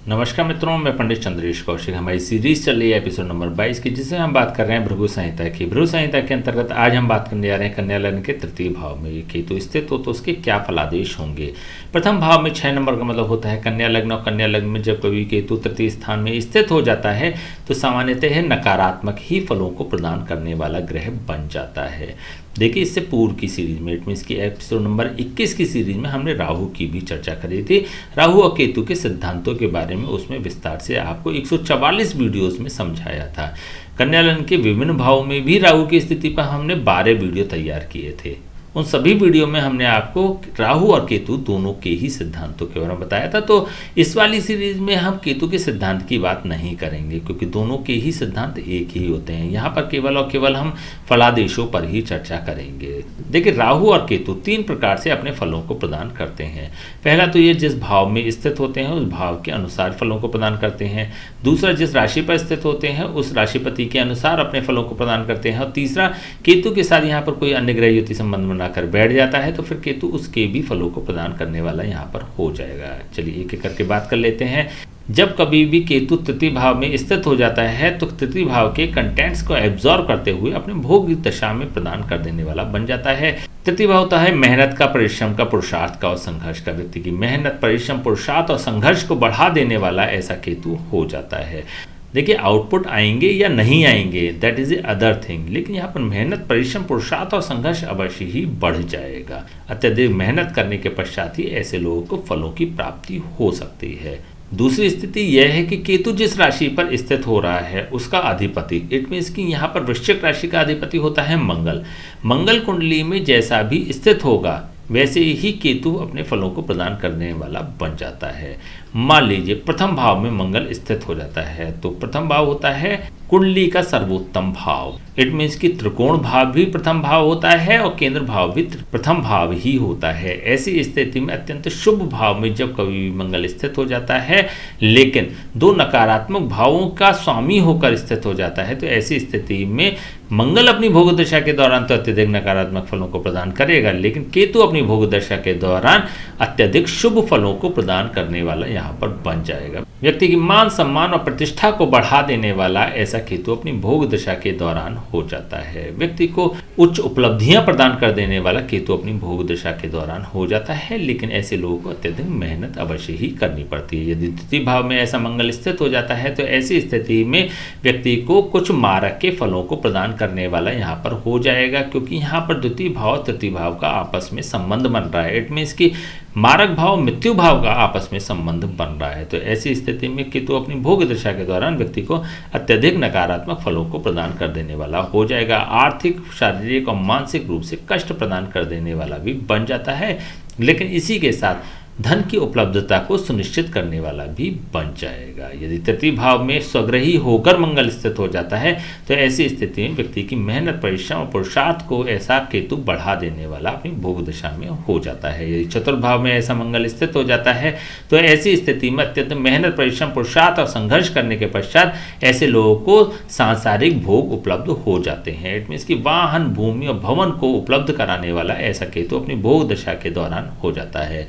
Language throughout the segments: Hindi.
नमस्कार मित्रों, मैं पंडित चंद्रेश कौशिक। हमारी सीरीज चल रही है एपिसोड नंबर 22 की, जिसे हम बात कर रहे हैं भृगु संहिता की। भृगु संहिता के अंतर्गत आज हम बात करने जा रहे हैं कन्या लग्न के तृतीय भाव में ये केतु स्थित हो तो उसके क्या फलादेश होंगे। प्रथम भाव में 6 नंबर का मतलब होता है कन्या लग्न, और कन्या लग्न में जब कभी केतु तृतीय स्थान में स्थित हो जाता है तो सामान्यतः नकारात्मक ही फलों को प्रदान करने वाला ग्रह बन जाता है। देखिए, इससे पूर्व की सीरीज में मीन्स की एपिसोड नंबर 21 की सीरीज में हमने राहु की भी चर्चा करी थी। राहु और केतु के सिद्धांतों के बारे में उसमें विस्तार से आपको 144 वीडियोस में समझाया था। कन्या लग्न के विभिन्न भावों में भी राहु की स्थिति पर हमने 12 वीडियो तैयार किए थे। उन सभी वीडियो में हमने आपको राहु और केतु दोनों के ही सिद्धांतों के बारे में बताया था। तो इस वाली सीरीज में हम केतु के सिद्धांत की बात नहीं करेंगे, क्योंकि दोनों के ही सिद्धांत एक ही होते हैं। यहाँ पर केवल और केवल हम फलादेशों पर ही चर्चा करेंगे। देखिए, राहु और केतु 3 प्रकार से अपने फलों को प्रदान करते हैं। पहला तो ये जिस भाव में स्थित होते हैं उस भाव के अनुसार फलों को प्रदान करते हैं। दूसरा, जिस राशि पर स्थित होते हैं उस राशिपति के अनुसार अपने फलों को प्रदान करते हैं। और तीसरा, केतु के साथ यहाँ पर कोई अन्य ग्रह युति संबंध बनाकर बैठ जाता है तो फिर केतु उसके भी फलों को प्रदान करने वाला यहाँ पर हो जाएगा। चलिए एक एक करके बात कर लेते हैं। जब कभी भी केतु तृतीय भाव में स्थित हो जाता है तो तृतीय भाव के कंटेंट्स को एब्जॉर्ब करते हुए अपने भोग दशा में प्रदान कर देने वाला बन जाता है। तृतीय भाव होता है मेहनत का, परिश्रम का, पुरुषार्थ का और संघर्ष का। व्यक्ति की मेहनत, परिश्रम, पुरुषार्थ और संघर्ष को बढ़ा देने वाला ऐसा केतु हो जाता है। देखिए, आउटपुट आएंगे या नहीं आएंगे that is a other thing, लेकिन यहाँ पर मेहनत, परिश्रम, पुरुषार्थ और संघर्ष अवश्य ही बढ़ जाएगा। अत्यधिक मेहनत करने के पश्चात ही ऐसे लोगों को फलों की प्राप्ति हो सकती है। दूसरी स्थिति यह है कि केतु जिस राशि पर स्थित हो रहा है उसका अधिपति, इट मीन्स कि यहाँ पर वृश्चिक राशि का अधिपति होता है मंगल। मंगल कुंडली में जैसा भी स्थित होगा वैसे ही केतु अपने फलों को प्रदान करने वाला बन जाता है। मान लीजिए प्रथम भाव में मंगल स्थित हो जाता है तो प्रथम भाव होता है कुंडली का सर्वोत्तम भाव। इट मीन्स कि त्रिकोण भाव भी प्रथम भाव होता है और केंद्र भाव भी प्रथम भाव ही होता है। ऐसी स्थिति में अत्यंत शुभ भाव में जब कभी भी मंगल स्थित हो जाता है, लेकिन 2 नकारात्मक भावों का स्वामी होकर स्थित हो जाता है, तो ऐसी स्थिति में मंगल अपनी भोग दशा के दौरान तो अत्यधिक नकारात्मक फलों को प्रदान करेगा, लेकिन केतु अपनी भोग दशा के दौरान अत्यधिक शुभ फलों को प्रदान करने वाला यहाँ पर बन जाएगा। व्यक्ति की मान, सम्मान और प्रतिष्ठा को बढ़ा देने वाला ऐसा केतु अपनी भोग दशा के दौरान हो जाता है। व्यक्ति को उच्च उपलब्धियां प्रदान कर देने वाला केतु अपनी भोग दशा के दौरान हो जाता है, लेकिन ऐसे लोगों को अत्यधिक मेहनत अवश्य ही करनी पड़ती है। यदि द्वितीय भाव में ऐसा मंगल स्थित हो जाता है तो ऐसी स्थिति में व्यक्ति को कुछ मारक के फलों को प्रदान करने वाला यहाँ पर हो जाएगा, क्योंकि यहाँ पर द्वितीय भाव तृतीय भाव का आपस में संबंध बन रहा है। इट मीन्स की मारक भाव मृत्यु भाव का आपस में संबंध बन रहा है। तो ऐसी स्थिति में केतु अपनी भोग दशा के दौरान व्यक्ति को अत्यधिक नकारात्मक फलों को प्रदान कर देने वाला हो जाएगा। आर्थिक, शारीरिक और मानसिक रूप से कष्ट प्रदान कर देने वाला भी बन जाता है, लेकिन इसी के साथ धन की उपलब्धता को सुनिश्चित करने वाला भी बन जाएगा। यदि तृतीय भाव में स्वग्रही होकर मंगल स्थित हो जाता है तो ऐसी स्थिति में व्यक्ति की मेहनत, परिश्रम और पुरुषार्थ को ऐसा केतु बढ़ा देने वाला अपनी भोग दशा में हो जाता है। यदि चतुर्थ भाव में ऐसा मंगल स्थित हो जाता है तो ऐसी स्थिति में अत्यंत मेहनत, परिश्रम, पुरुषार्थ और संघर्ष करने के पश्चात ऐसे लोगों को सांसारिक भोग उपलब्ध हो जाते हैं। इट मीन्स कि वाहन, भूमि और भवन को उपलब्ध कराने वाला ऐसा केतु अपनी भोग दशा के दौरान हो जाता है।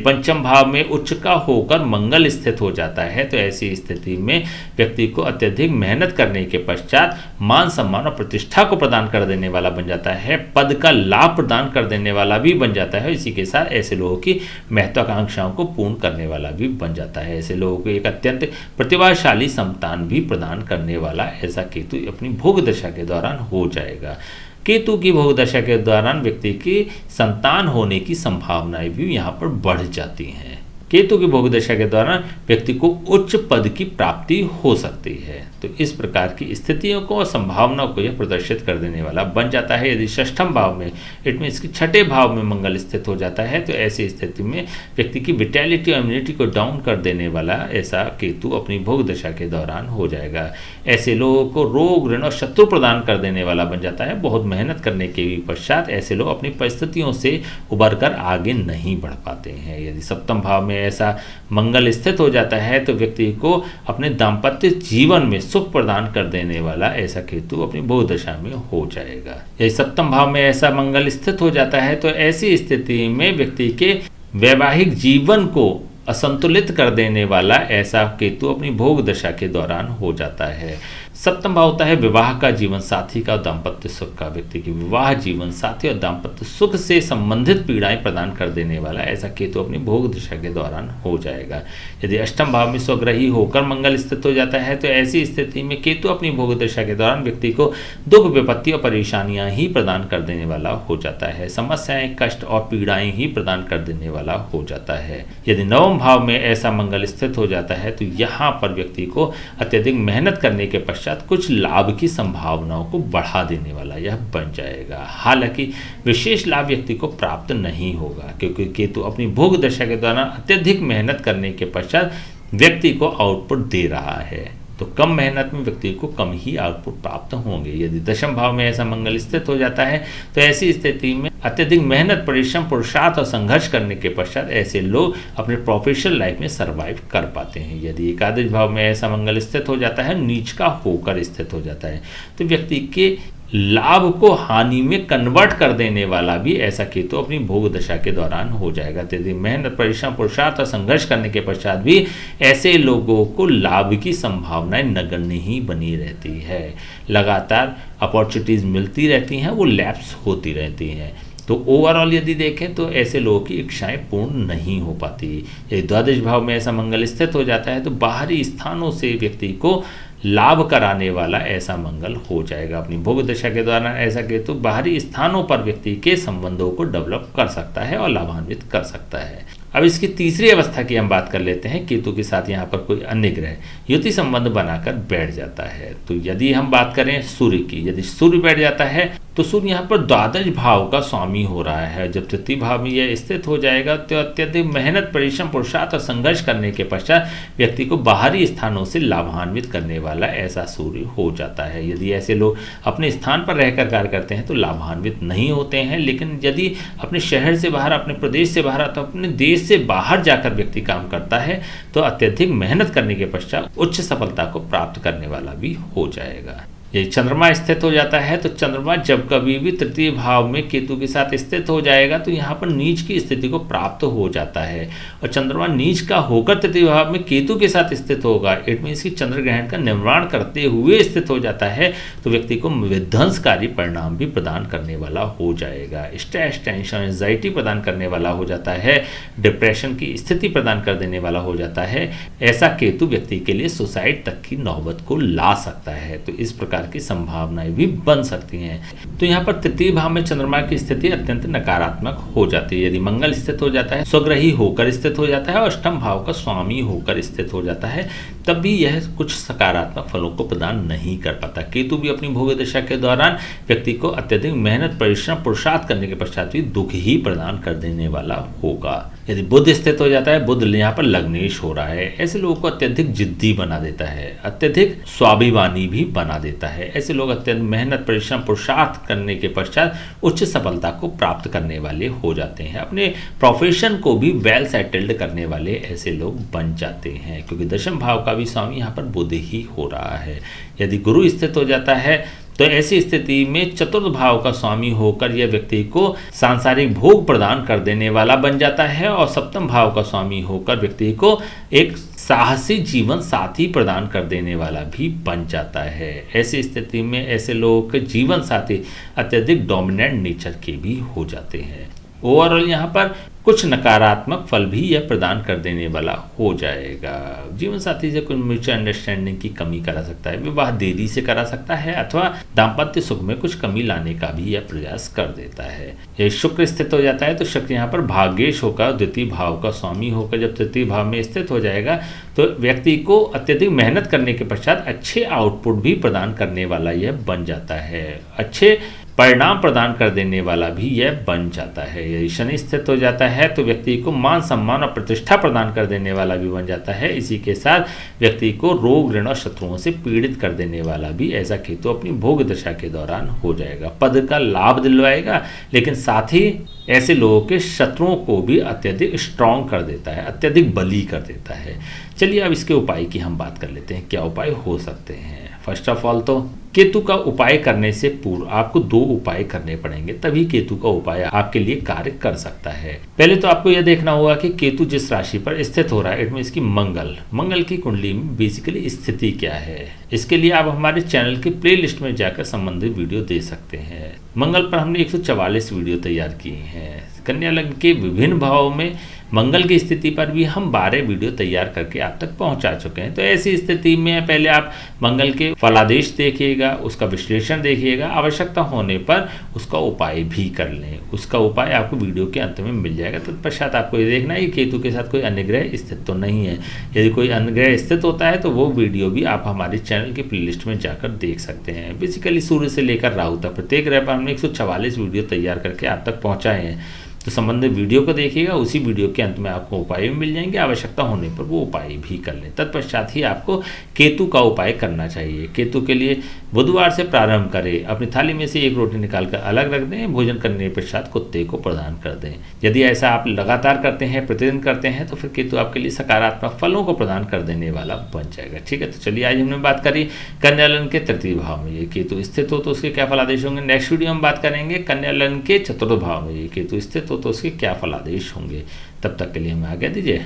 पंचम भाव में उच्च का होकर मंगल स्थित हो जाता है तो ऐसी स्थिति में व्यक्ति को अत्यधिक मेहनत करने के पश्चात मान, सम्मान और प्रतिष्ठा को प्रदान कर देने वाला बन जाता है। पद का लाभ प्रदान कर देने वाला भी बन जाता है। इसी के साथ ऐसे लोगों की महत्वाकांक्षाओं को पूर्ण करने वाला भी बन जाता है। ऐसे लोगों को एक अत्यंत प्रतिभाशाली संतान भी प्रदान करने वाला ऐसा केतु अपनी भोग दशा के दौरान हो जाएगा। केतु की भोग दशा के दौरान व्यक्ति की संतान होने की संभावनाएं भी यहाँ पर बढ़ जाती हैं। केतु की भोग दशा के दौरान व्यक्ति को उच्च पद की प्राप्ति हो सकती है। तो इस प्रकार की स्थितियों को और संभावनाओं को यह प्रदर्शित कर देने वाला बन जाता है। यदि षष्ठम भाव में, इट मीन्स कि छठे भाव में मंगल स्थित हो जाता है तो ऐसी स्थिति में व्यक्ति की विटैलिटी और इम्यूनिटी को डाउन कर देने वाला ऐसा केतु अपनी भोग दशा के दौरान हो जाएगा। ऐसे लोगों को रोग, ऋण और शत्रु प्रदान कर देने वाला बन जाता है। बहुत मेहनत करने के पश्चात ऐसे लोग अपनी परिस्थितियों से उबर कर आगे नहीं बढ़ पाते हैं। यदि सप्तम भाव में ऐसा मंगल स्थित हो जाता है तो व्यक्ति को अपने दाम्पत्य जीवन में सुख प्रदान कर देने वाला ऐसा केतु अपनी भोग दशा में हो जाएगा। यदि सप्तम भाव में ऐसा मंगल स्थित हो जाता है तो ऐसी स्थिति में व्यक्ति के वैवाहिक जीवन को असंतुलित कर देने वाला ऐसा केतु अपनी भोग दशा के दौरान हो जाता है। सप्तम भाव होता है विवाह का, जीवन साथी का, दाम्पत्य सुख का। व्यक्ति की विवाह, जीवन साथी और दाम्पत्य सुख से संबंधित पीड़ाएं प्रदान कर देने वाला ऐसा केतु अपनी भोग दशा के दौरान हो जाएगा। यदि अष्टम भाव में स्वग्रही होकर मंगल स्थित हो जाता है तो ऐसी स्थिति में केतु अपनी भोग दशा के दौरान व्यक्ति को दुख, विपत्ति और परेशानियां ही प्रदान कर देने वाला हो जाता है। समस्याएं, कष्ट और पीड़ाएं ही प्रदान कर देने वाला हो जाता है। यदि नवम भाव में ऐसा मंगल स्थित हो जाता है तो यहाँ पर व्यक्ति को अत्यधिक मेहनत करने के पश्चात कुछ लाभ की संभावनाओं को बढ़ा देने वाला यह बन जाएगा। हालांकि विशेष लाभ व्यक्ति को प्राप्त नहीं होगा क्योंकि केतु अपनी भोग दशा के दौरान अत्यधिक मेहनत करने के पश्चात व्यक्ति को आउटपुट दे रहा है, तो कम मेहनत में व्यक्ति को कम ही आउटपुट प्राप्त होंगे। यदि दशम भाव में ऐसा मंगल स्थित हो जाता है तो ऐसी स्थिति में अत्यधिक मेहनत, परिश्रम, पुरुषार्थ और संघर्ष करने के पश्चात ऐसे लोग अपने प्रोफेशनल लाइफ में सर्वाइव कर पाते हैं। यदि एकादश भाव में ऐसा मंगल स्थित हो जाता है, नीच का होकर स्थित हो जाता है, तो व्यक्ति के लाभ को हानि में कन्वर्ट कर देने वाला भी ऐसा केतु अपनी भोग दशा के दौरान हो जाएगा। यदि मेहनत, परिश्रम, पुरुषार्थ और संघर्ष करने के पश्चात भी ऐसे लोगों को लाभ की संभावनाएं नगण्य ही बनी रहती है। लगातार अपॉर्चुनिटीज मिलती रहती हैं, वो लैप्स होती रहती हैं। तो ओवरऑल यदि देखें तो ऐसे लोगों की इच्छाएं पूर्ण नहीं हो पाती। यदि द्वादश भाव में ऐसा मंगल स्थित हो जाता है तो बाहरी स्थानों से व्यक्ति को लाभ कराने वाला ऐसा मंगल हो जाएगा। अपनी भोग दशा के दौरान ऐसा केतु बाहरी स्थानों पर व्यक्ति के संबंधों को डेवलप कर सकता है और लाभान्वित कर सकता है। अब इसकी तीसरी अवस्था की हम बात कर लेते हैं। केतु के साथ यहाँ पर कोई अन्य ग्रह युति संबंध बनाकर बैठ जाता है। तो यदि हम बात करें सूर्य की, यदि सूर्य बैठ जाता है तो सूर्य यहाँ पर द्वादश भाव का स्वामी हो रहा है। जब तृतीय भाव में यह स्थित हो जाएगा तो अत्यधिक मेहनत, परिश्रम, पुरुषार्थ और संघर्ष करने के पश्चात व्यक्ति को बाहरी स्थानों से लाभान्वित करने वाला ऐसा सूर्य हो जाता है। यदि ऐसे लोग अपने स्थान पर रहकर कार्य करते हैं तो लाभान्वित नहीं होते हैं, लेकिन यदि अपने शहर से बाहर, अपने प्रदेश से बाहर, तो अपने देश से बाहर जाकर व्यक्ति काम करता है तो अत्यधिक मेहनत करने के पश्चात उच्च सफलता को प्राप्त करने वाला भी हो जाएगा। यदि चंद्रमा स्थित हो जाता है तो चंद्रमा जब कभी भी तृतीय भाव में केतु के साथ स्थित हो जाएगा तो यहाँ पर नीच की स्थिति को प्राप्त हो जाता है। और चंद्रमा नीच का होकर तृतीय भाव में केतु के साथ स्थित होगा, इट मीन्स कि चंद्र ग्रहण का निर्माण करते हुए स्थित हो जाता है तो व्यक्ति को विध्वंसकारी परिणाम भी प्रदान करने वाला हो जाएगा। स्ट्रेस, टेंशन, एंजाइटी प्रदान करने वाला हो जाता है, डिप्रेशन की स्थिति प्रदान कर देने वाला हो जाता है। ऐसा केतु व्यक्ति के लिए सुसाइड तक की नौबत को ला सकता है। तो इस प्रकार की संभावनाएं भी बन सकती हैं। तो यहाँ पर तृतीय भाव में चंद्रमा की स्थिति अत्यंत नकारात्मक हो जाती है। यदि मंगल स्थित हो जाता है, स्वग्रही होकर स्थित हो जाता है और अष्टम भाव का स्वामी होकर स्थित हो जाता है, तब भी यह कुछ सकारात्मक फलों को प्रदान नहीं कर पाता। केतु भी अपनी भोग दशा के दौरान व्यक्ति को अत्यधिक मेहनत, परिश्रम, पुरुषार्थ करने के पश्चात भी दुख ही प्रदान कर देने वाला होगा। यदि बुध स्थित हो जाता है, बुध यहाँ पर लग्नेश हो रहा है, ऐसे लोगों को अत्यधिक जिद्दी बना देता है, अत्यधिक स्वाभिमानी भी बना देता है। ऐसे लोग अत्यंत मेहनत, परिश्रम, पुरुषार्थ करने के पश्चात उच्च सफलता को प्राप्त करने वाले हो जाते हैं। अपने प्रोफेशन को भी वेल सेटल्ड करने वाले ऐसे लोग बन जाते हैं, क्योंकि दशम भाव का भी स्वामी यहाँ पर बुध ही हो रहा है। यदि गुरु स्थित हो जाता है तो ऐसी स्थिति में चतुर्थ भाव का स्वामी होकर यह व्यक्ति को सांसारिक भोग प्रदान कर देने वाला बन जाता है और सप्तम भाव का स्वामी होकर व्यक्ति को एक साहसी जीवन साथी प्रदान कर देने वाला भी बन जाता है। ऐसी स्थिति में ऐसे लोगों के जीवन साथी अत्यधिक डोमिनेंट नेचर के भी हो जाते हैं। ओवरऑल यहाँ पर कुछ नकारात्मक फल भी यह प्रदान कर देने वाला हो जाएगा। जीवन साथी से कुछ म्यूचुअल अंडरस्टैंडिंग की कमी करा सकता है, विवाह देरी से करा सकता है अथवा दाम्पत्य सुख में कुछ कमी लाने का भी यह प्रयास कर देता है। यह शुक्र स्थित हो जाता है तो शुक्र यहाँ पर भाग्येश होकर द्वितीय भाव का स्वामी होकर जब तृतीय भाव में स्थित हो जाएगा तो व्यक्ति को अत्यधिक मेहनत करने के पश्चात अच्छे आउटपुट भी प्रदान करने वाला यह बन जाता है, अच्छे परिणाम प्रदान कर देने वाला भी यह बन जाता है। यदि शनि स्थित हो जाता है तो व्यक्ति को मान, सम्मान और प्रतिष्ठा प्रदान कर देने वाला भी बन जाता है। इसी के साथ व्यक्ति को रोग, ऋण और शत्रुओं से पीड़ित कर देने वाला भी ऐसा केतु अपनी भोग दशा के दौरान हो जाएगा। पद का लाभ दिलवाएगा, लेकिन साथ ही ऐसे लोगों के शत्रुओं को भी अत्यधिक स्ट्रॉन्ग कर देता है, अत्यधिक बली कर देता है। चलिए अब इसके उपाय की हम बात कर लेते हैं, क्या उपाय हो सकते हैं। फर्स्ट ऑफ ऑल तो केतु का उपाय करने से पूर्व आपको 2 उपाय करने पड़ेंगे, तभी केतु का उपाय आपके लिए कार्य कर सकता है। पहले तो आपको यह देखना होगा कि केतु जिस राशि पर स्थित हो रहा है, इट मीन इसकी मंगल की कुंडली में बेसिकली स्थिति क्या है। इसके लिए आप हमारे चैनल के प्लेलिस्ट में जाकर संबंधित वीडियो दे सकते हैं। मंगल पर हमने 144 वीडियो तैयार किए हैं। कन्या लग्न के विभिन्न भावों में मंगल की स्थिति पर भी हम 12 वीडियो तैयार करके आप तक पहुंचा चुके हैं। तो ऐसी स्थिति में पहले आप मंगल के फलादेश देखिएगा, उसका विश्लेषण देखिएगा, आवश्यकता होने पर उसका उपाय भी कर लें। उसका उपाय आपको वीडियो के अंत में मिल जाएगा। तत्पश्चात आपको ये देखना है कि केतु के साथ कोई अन्य ग्रह स्थित तो नहीं है। यदि कोई अन्य ग्रह स्थित होता है तो वो वीडियो भी आप हमारे चैनल की प्लेलिस्ट में जाकर देख सकते हैं। बेसिकली सूर्य से लेकर राहु तक प्रत्येक ग्रह पर हमने 144 वीडियो तैयार करके आप तक पहुँचाए हैं। तो संबंधित वीडियो को देखिएगा, उसी वीडियो के अंत में आपको उपाय भी मिल जाएंगे। आवश्यकता होने पर वो उपाय भी कर लें। तत्पश्चात ही आपको केतु का उपाय करना चाहिए। केतु के लिए बुधवार से प्रारंभ करें। अपनी थाली में से एक रोटी निकालकर अलग रख दें, भोजन करने के पश्चात कुत्ते को प्रदान कर दें। यदि ऐसा आप लगातार करते हैं, प्रतिदिन करते हैं, तो फिर केतु आपके लिए सकारात्मक फलों को प्रदान कर देने वाला बन जाएगा। ठीक है, तो चलिए आज हमने बात करी कन्या लग्न के तृतीय भाव में ये केतु स्थित हो तो उसके क्या फलादेश होंगे। नेक्स्ट वीडियो हम बात करेंगे कन्या लग्न के चतुर्थ भाव में ये केतु स्थित हो तो उसके क्या फलादेश होंगे। तब तक के लिए हमें आज्ञा दीजिए।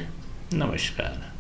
नमस्कार।